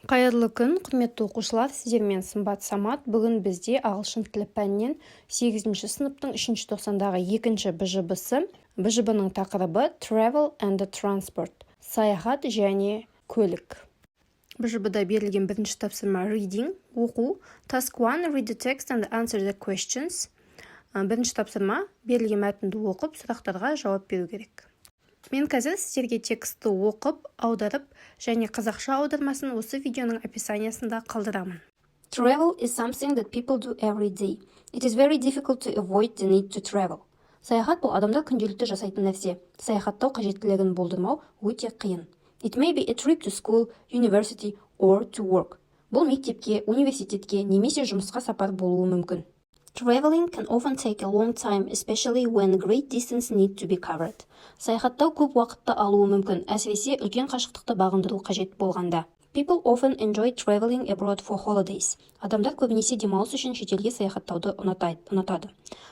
Қайырлы күн, құрметті оқушылар, сіздермен Сымбат Самат. Бүгін бізде ағылшын тілі пәнінен 8-ші сыныптың 3-ші тоқсандағы 2-ші БЖБ-сы. БЖБ-ның тақырыбы Travel and Transport, саяхат және көлік. БЖБ-да берілген бірінші тапсырма Reading, оқу. Task 1, read the text and answer the questions. Бірінші тапсырма берілген мәтінді оқып, сұрақтарға жауап беру керек. Мен қазір сіздерге текстті оқып, аударып, және қазақша аудармасын осы видеоның описаниясында қалдырамын. Travel is something that people do every day. It is very difficult to avoid the need to travel. Саяхат бұл адамдар күнделікті жасайтын нәрсе. Саяхаттау қажеттілігін болдырмау өте қиын. It may be a trip to school, university or to work. Бұл мектепке, университетке немесе жұмысқа сапар болуы мүмкін. Traveling can often take a long time, especially when great distance need to be covered. Саяхаттау көп уақытты алуы мүмкін, әсіресе үлкен қашықтықты бағындыру қажет болғанда. People often enjoy traveling abroad for holidays. Адамдар көбінесе демалыс үшін шетелге саяхаттауды ұнатады.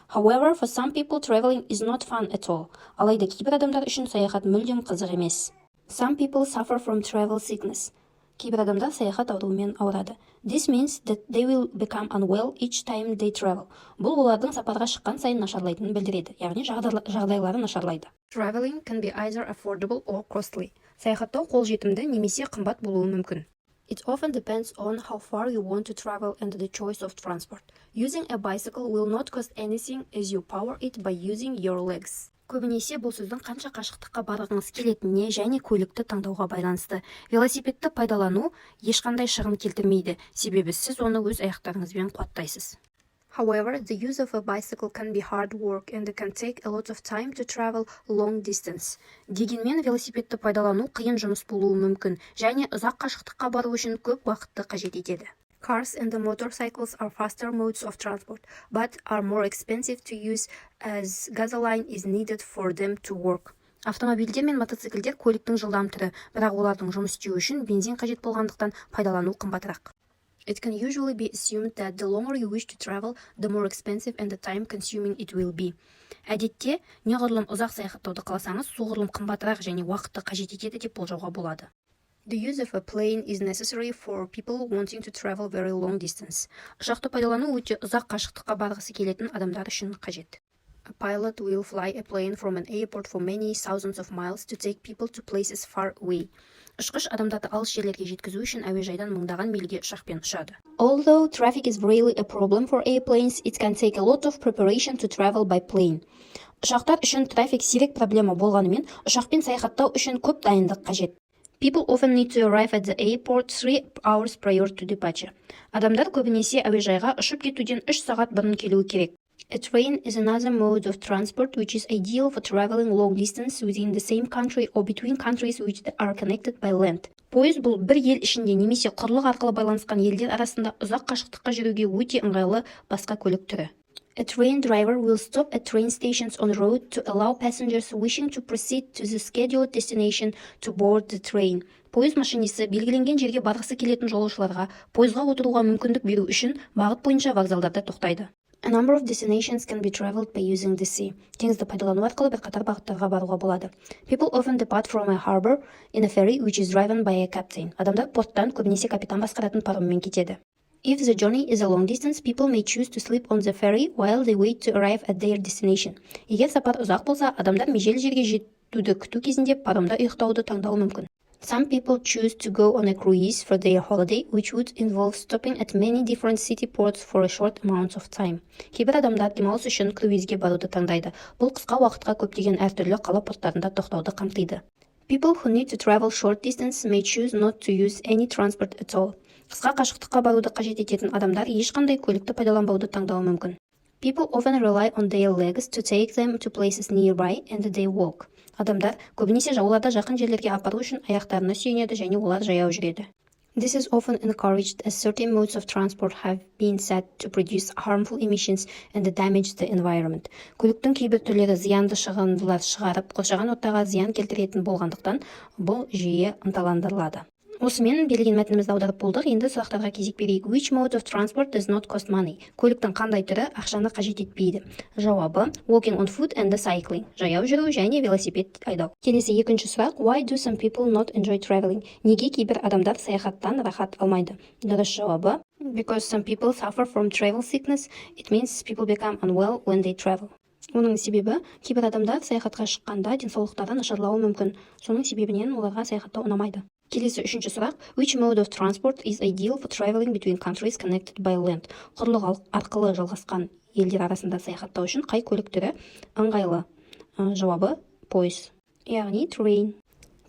However, for some people traveling is not fun at all. Алайда кейбір адамдар үшін саяхат мүлдем қызық емес. Some people suffer from travel sickness. Кейбір адамдар саяхат ауруымен ауырады. This means that they will become unwell each time they travel. Бұл олардың сапарға шыққан сайын нашарлайтынын білдіреді, яғни жағдайлары нашарлайды. Traveling can be either affordable or costly. Саяхаттау қолжетімді немесе қымбат болуы мүмкін. It often depends on how far you want to travel and the choice of transport. Using a bicycle will not cost anything as you power it by using your legs. Көбінесе бұл сөздің қанша қашықтыққа барғыңыз келетініне және көлікті таңдауға байланысты. Велосипедті пайдалану ешқандай шығын келтірмейді, себебі сіз оны өз аяқтарыңызбен қуаттайсыз. However, the use of a bicycle can be hard work and it can take a lot of time to travel long distance. Дегенмен велосипедті пайдалану қиын жұмыс болуы мүмкін және ұзақ қашықтыққа бару үшін көп уақытты қажет етеді. Cars and motorcycles are faster modes of transport, but are more expensive to use as gasoline is needed for them to work. Автомобильдер мен мотоциклдер көліктің жылдам түрі, бірақ олардың жұмыс істеуі үшін бензин қажет болғандықтан пайдалану қымбатырақ. It can usually be assumed that the longer you wish to travel, the more expensive and the time-consuming it will be. Әдетте, неғұрлым ұзақ саяхаттауды қаласаңыз, соғұрлым қымбатырақ және уақытты қажет етеді деп болжауға болады. The use of a plane is necessary for people wanting to travel very long distance. Ұшақты пайдалану өте ұзақ қашықтыққа барғысы келетін адамдар үшін қажет. A pilot will fly a plane from an airport for many thousands of miles to take people to places far away. Ұшқыш адамдарды алыс жерлерге жеткізу үшін әуежайдан мыңдаған мильге ұшақпен ұшады. Although traffic is really a problem for airplanes, it can take a lot of preparation to travel by plane. Ұшақтар үшін трафик сирек проблема болғанымен, ұшақпен саяхаттау үшін көп дайындық қажет. People often need to arrive at the airport 3 hours prior to departure. Адамдар көбінесе әуежайға ұшып кетуден 3 сағат бұрын келуі керек. A train is another mode of transport which is ideal for traveling long distance within the same country or between countries which are connected by land. Пойыз бұл бір ел ішінде немесе құрлық арқылы байланысқан елдер арасында ұзақ қашықтыққа жүруге өте ыңғайлы басқа көлік түрі. A train driver will stop at train stations on the road to allow passengers wishing to proceed to the scheduled destination to board the train. Пойыз машинисі белгіленген жерге барғысы келетін жолаушыларға пойызға отыруға мүмкіндік беру үшін бағыт бойынша вокзалдарда тоқтайды. A number of destinations can be traveled by using the sea. Теңізді пайдалану арқылы бірқатар бағыттарға баруға болады. People often depart from a harbor in a ferry which is driven by a captain. Адамдар порттан көбінесе капитан басқаратын пароммен кетеді. If the journey is a long distance, people may choose to sleep on the ferry while they wait to arrive at their destination. Егер сапар ұзақ болса, адамдар межелі жерге жетуді күту кезінде паромда ұйықтауды таңдауы мүмкін. Some people choose to go on a cruise for their holiday, which would involve stopping at many different city ports for a short amount of time. Кейбір адамдар демалыс үшін круизге баруды таңдайды. Бұл қысқа уақытқа көптеген әртүрлі қала порттарында тоқтауды қамтиды. People who need to travel short distance may choose not to use any transport at all. Қысқа қашықтыққа баруды қажет ететін адамдар ешқандай көлікті пайдаланбауды таңдауы мүмкін. People often rely on their legs to take them to places nearby and they walk. Адамдар көбінесе жауларда жақын жерлерге апару үшін аяқтарына сүйенеді және олар жаяу жүреді. This is often encouraged as certain modes of transport have been said to produce harmful emissions and damage the environment. Көліктің кейбір түрлері зиянды шығындылар шығарып, қоршаған ортаға зиян келтіретін болғандықтан, бұл жүйе ынталандырылады. Осымен берілген мәтінімізді аударып болдық. Енді сұрақтарға кезек берейік. Which mode of transport does not cost money? Көліктің қандай түрі ақшаны қажет етпейді? Жауабы walking on foot and cycling. Жаяу жүру және велосипед айдау. Келесі екінші сұрақ. Why do some people not enjoy traveling? Неге кейбір адамдар саяхаттан рахат алмайды? Дұрыс жауабы because some people suffer from travel sickness. It means people become unwell when they travel. Оның себебі кейбір адамдар саяхатқа шыққанда денсаулықтары нашарлауы мүмкін. Соның себебінен оларға саяхаттау ұнамайды. Келесі үшінші сұрақ. Which mode of transport is ideal for traveling between countries connected by land? Құрлық арқылы жалғасқан елдер арасында саяхаттау үшін қай көлік түрі ыңғайлы? Жауабы пойыз, яғни train.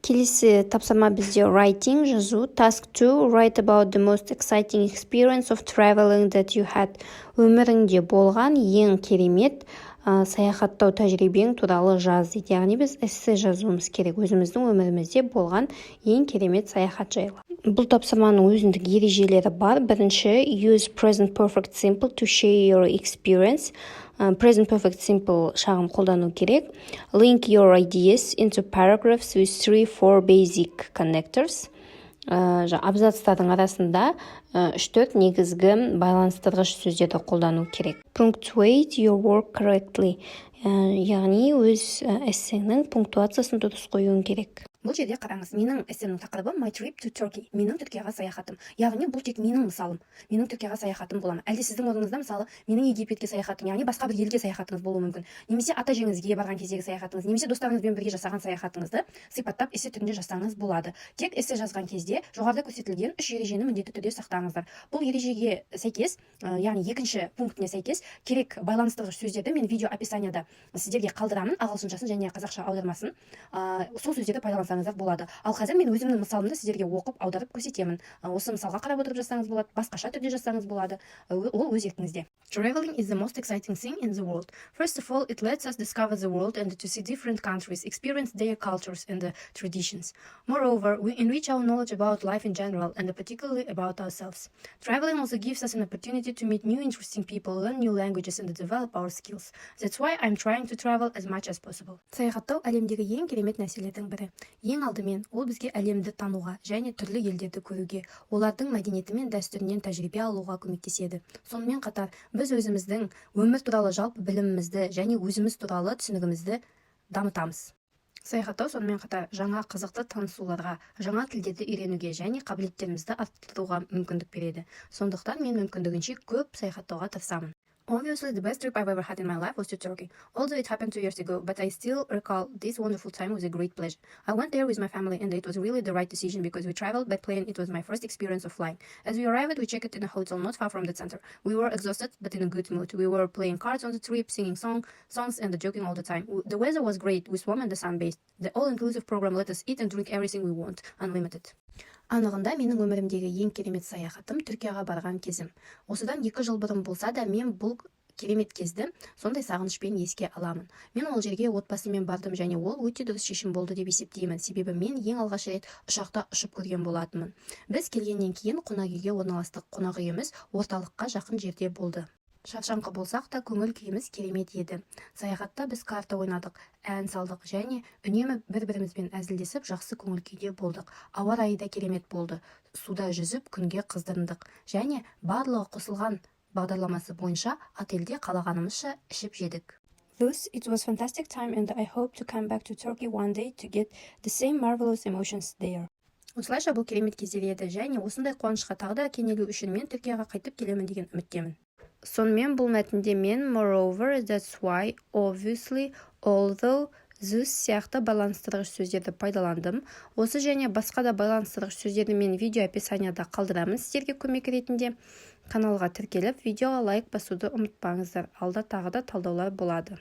Келесі тапсырма бізде writing, жазу. Task 2. Write about the most exciting experience of traveling that you had. Өміріңде болған ең керемет саяхаттау тәжірибең туралы жаз дейді. Яғни біз эссе жазуымыз керек өзіміздің өмірімізде болған ең керемет саяхат жайлы. Бұл тапсырманың өзіндік ережелері бар. Бірінші, use present perfect simple to share your experience. Present perfect simple шағын қолдану керек. Link your ideas into paragraphs with 3-4 basic connectors. Абзацтардың арасында 3-4 негізгі байланыстырғыш сөздерді қолдану керек. Punctuate your work correctly. Яғни өз эссеңнің пунктуациясын дұрыс қоюың керек. Бұл жерде қараңыз, менің эссемнің тақырыбы My trip to Turkey. Менің Түркияға саяхатым. Яғни бұл тек менің мысалым. Менің Түркияға саяхатым боламын. Әлде сіздің орныңызда мысалы менің Египетке саяхатым, яғни басқа бір елге саяхатыңыз болуы мүмкін. Немесе ата-жеңізге барған кездегі саяхатыңыз, немесе достарыңызбен бірге жасаған саяхатыңызды сипаттап эссе түрінде жазсаңыз болады. Тек эссе жазған кезде жоғарыда көрсетілген 3 ережені міндетті түрде сақтаңыздар. Бұл ережеге сәйкес, яғни екінші пунктіне сәйкес керек байланыстырғыш сөздерді мен видео описанияда сіздерге қалдырамын, ағылшыншасын және қазақша аудармасын. Сол сөздерді пайдалансаңыздар болады. Ал қазір мен өзімнің мысалымды сіздерге оқып аударып көрсетемін. Осы мысалға қарап отырып жазсаңыз болады, басқаша түрде жазсаңыз болады. Ол өз еркіңізде. Traveling is the most exciting thing in the world. First of all, it lets us discover the world and to see different countries, experience their cultures and the traditions. Moreover, we enrich our knowledge about life in general and particularly about ourselves. Traveling also gives us an opportunity to meet new interesting people, learn new languages and develop our skills. That's why I'm trying to travel as much as possible. Саяхаттау әлемдегі ең керемет нәрселердің бірі. Ең алдымен ол бізге әлемді тануға және түрлі елдерді көруге, олардың мәдениеті мен дәстүрінен тәжірибе алуға көмектеседі. Сонымен қатар біз өзіміздің өмір туралы жалпы білімімізді және өзіміз туралы түсінігімізді дамытамыз. Саяхаттау сонымен қатар жаңа қызықты танысуларға, жаңа тілдерді үйренуге және қабілеттерімізді арттыруға мүмкіндік береді. Сондықтан мен мүмкіндігінше көп саяхаттауға тырысамын. Obviously, the best trip I've ever had in my life was to Turkey. Although it happened 2 years ago, but I still recall this wonderful time with a great pleasure. I went there with my family and it was really the right decision because we traveled by plane. It was my first experience of flying. As we arrived, we checked in a hotel not far from the center. We were exhausted, but in a good mood. We were playing cards on the trip, singing songs and joking all the time. The weather was great. We swam in the sun bathed. The all-inclusive program let us eat and drink everything we want, unlimited. Анығында менің өмірімдегі ең керемет саяхатым Түркияға барған кезім. Осыдан 2 жыл бұрын болса да мен бұл керемет кезді сондай сағынышпен еске аламын. Мен ол жерге отбасыммен бардым және ол өте дұрыс шешім болды деп есептеймін. Себебі мен ең алғаш рет ұшақта ұшып көрген болатынмын. Біз келгеннен кейін қонақ үйге орналастық. Қонақ үйіміз орталыққа жақын жерде болды. Шаршаңқы болсақ та көңіл күйіміз керемет еді. Саяхатта біз карта ойнадық, ән салдық және үнемі бір-бірімізбен әзілдесіп жақсы көңіл күйде болдық. Ауа райы да керемет болды. Суда жүзіп күнге қыздырындық және барлығы қосылған бағдарламасы бойынша отельде қалағанымызша ішіп жедік. Thus, it was fantastic time and I hope to come back to Turkey one day to get the same marvelous emotions there. Осылайша бұл керемет кездер еді және осындай қуанышқа тағы да кенелу үшін мен Түркияға қайтып келемін деген үміттемін. Сонымен бұл мәтінде мен moreover, that's why, obviously, although, this сияқты байланыстырғыш сөздерді пайдаландым. Осы және басқа да байланыстырғыш сөздерді мен видео описанияда қалдырамын сіздерге көмек ретінде. Каналға тіркеліп, видеоға лайк басуды ұмытпаңыздар. Алда тағы да талдаулар болады.